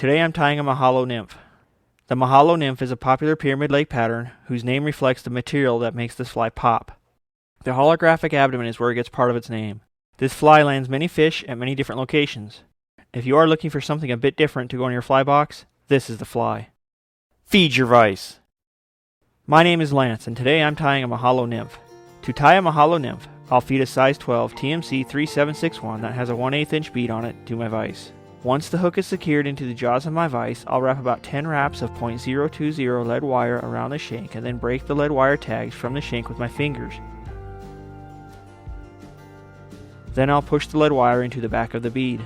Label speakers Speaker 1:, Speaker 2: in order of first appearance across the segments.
Speaker 1: Today I'm tying a Maholo Nymph. The Maholo Nymph is a popular pyramid lake pattern whose name reflects the material that makes this fly pop. The holographic abdomen is where it gets part of its name. This fly lands many fish at many different locations. If you are looking for something a bit different to go in your fly box, this is the fly. Feed your vice! My name is Lance, and today I'm tying a Maholo Nymph. To tie a Maholo Nymph, I'll feed a size 12 TMC 3761 that has a 1/8 inch bead on it to my vise. Once the hook is secured into the jaws of my vise, I'll wrap about 10 wraps of .020 lead wire around the shank and then break the lead wire tags from the shank with my fingers. Then I'll push the lead wire into the back of the bead.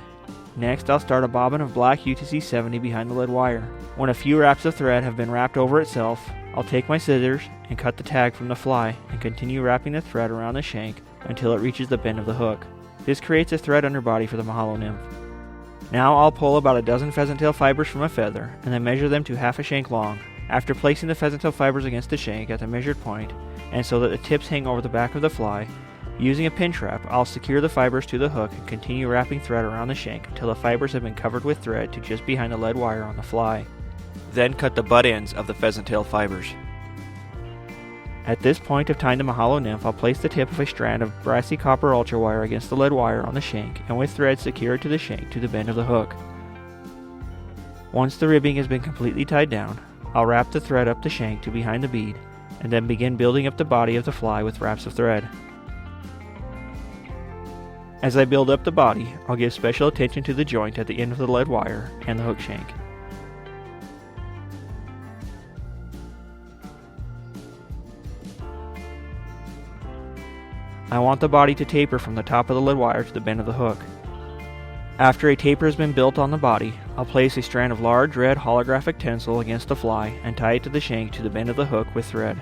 Speaker 1: Next, I'll start a bobbin of black UTC 70 behind the lead wire. When a few wraps of thread have been wrapped over itself, I'll take my scissors and cut the tag from the fly and continue wrapping the thread around the shank until it reaches the bend of the hook. This creates a thread underbody for the Maholo Nymph. Now I'll pull about a dozen pheasant tail fibers from a feather and then measure them to half a shank long. After placing the pheasant tail fibers against the shank at the measured point and so that the tips hang over the back of the fly, using a pinch wrap, I'll secure the fibers to the hook and continue wrapping thread around the shank until the fibers have been covered with thread to just behind the lead wire on the fly. Then cut the butt ends of the pheasant tail fibers. At this point of tying the Maholo Nymph, I'll place the tip of a strand of brassy copper ultra wire against the lead wire on the shank and with thread secure it to the shank to the bend of the hook. Once the ribbing has been completely tied down, I'll wrap the thread up the shank to behind the bead and then begin building up the body of the fly with wraps of thread. As I build up the body, I'll give special attention to the joint at the end of the lead wire and the hook shank. I want the body to taper from the top of the lead wire to the bend of the hook. After a taper has been built on the body, I'll place a strand of large red holographic tinsel against the fly and tie it to the shank to the bend of the hook with thread.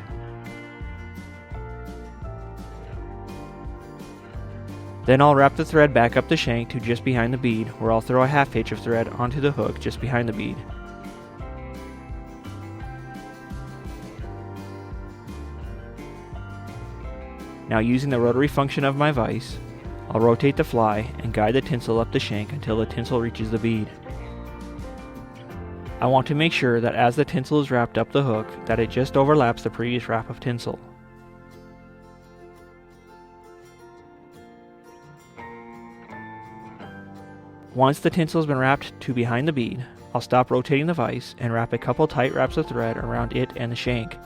Speaker 1: Then I'll wrap the thread back up the shank to just behind the bead, where I'll throw a half hitch of thread onto the hook just behind the bead. Now, using the rotary function of my vise, I'll rotate the fly and guide the tinsel up the shank until the tinsel reaches the bead. I want to make sure that as the tinsel is wrapped up the hook, that it just overlaps the previous wrap of tinsel. Once the tinsel has been wrapped to behind the bead, I'll stop rotating the vise and wrap a couple tight wraps of thread around it and the shank.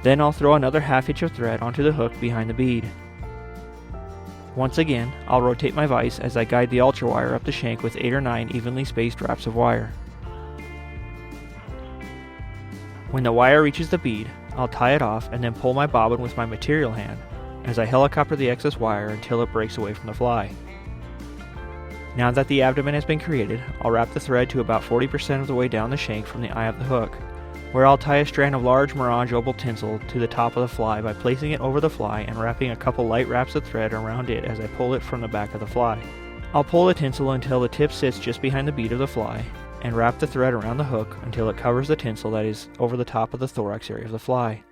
Speaker 1: Then I'll throw another half hitch of thread onto the hook behind the bead. Once again, I'll rotate my vise as I guide the ultra wire up the shank with 8 or 9 evenly spaced wraps of wire. When the wire reaches the bead, I'll tie it off and then pull my bobbin with my material hand as I helicopter the excess wire until it breaks away from the fly. Now that the abdomen has been created, I'll wrap the thread to about 40% of the way down the shank from the eye of the hook, where I'll tie a strand of large Mirage Opal tinsel to the top of the fly by placing it over the fly and wrapping a couple light wraps of thread around it as I pull it from the back of the fly. I'll pull the tinsel until the tip sits just behind the bead of the fly, and wrap the thread around the hook until it covers the tinsel that is over the top of the thorax area of the fly.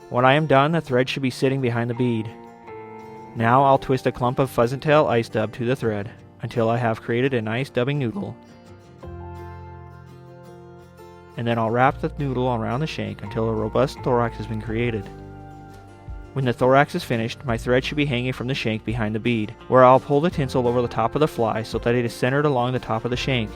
Speaker 1: When I am done, the thread should be sitting behind the bead. Now I'll twist a clump of pheasant tail ice dub to the thread until I have created a nice dubbing noodle, and then I'll wrap the noodle around the shank until a robust thorax has been created. When the thorax is finished, my thread should be hanging from the shank behind the bead, where I'll pull the tinsel over the top of the fly so that it is centered along the top of the shank.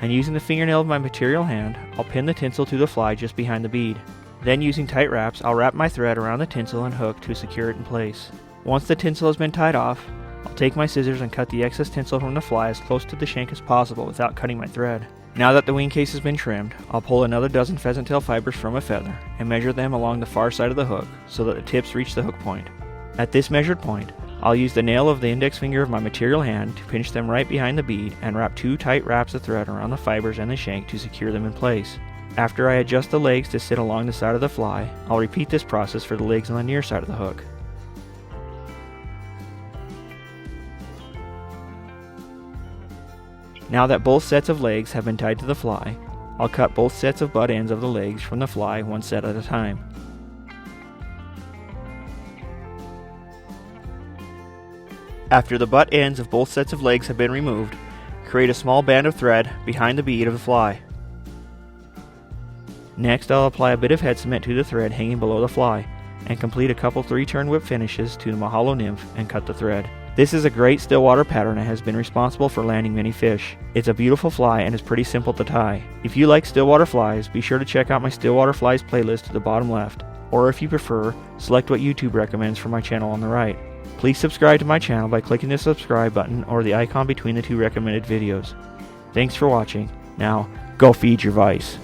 Speaker 1: And using the fingernail of my material hand, I'll pin the tinsel to the fly just behind the bead. Then, using tight wraps, I'll wrap my thread around the tinsel and hook to secure it in place. Once the tinsel has been tied off, I'll take my scissors and cut the excess tinsel from the fly as close to the shank as possible without cutting my thread. Now that the wing case has been trimmed, I'll pull another dozen pheasant tail fibers from a feather and measure them along the far side of the hook so that the tips reach the hook point. At this measured point, I'll use the nail of the index finger of my material hand to pinch them right behind the bead and wrap 2 tight wraps of thread around the fibers and the shank to secure them in place. After I adjust the legs to sit along the side of the fly, I'll repeat this process for the legs on the near side of the hook. Now that both sets of legs have been tied to the fly, I'll cut both sets of butt ends of the legs from the fly one set at a time. After the butt ends of both sets of legs have been removed, create a small band of thread behind the bead of the fly. Next, I'll apply a bit of head cement to the thread hanging below the fly, and complete a couple 3-turn whip finishes to the Maholo Nymph and cut the thread. This is a great stillwater pattern and has been responsible for landing many fish. It's a beautiful fly and is pretty simple to tie. If you like stillwater flies, be sure to check out my Stillwater Flies playlist at the bottom left, or if you prefer, select what YouTube recommends for my channel on the right. Please subscribe to my channel by clicking the subscribe button or the icon between the two recommended videos. Thanks for watching. Now, go feed your vice.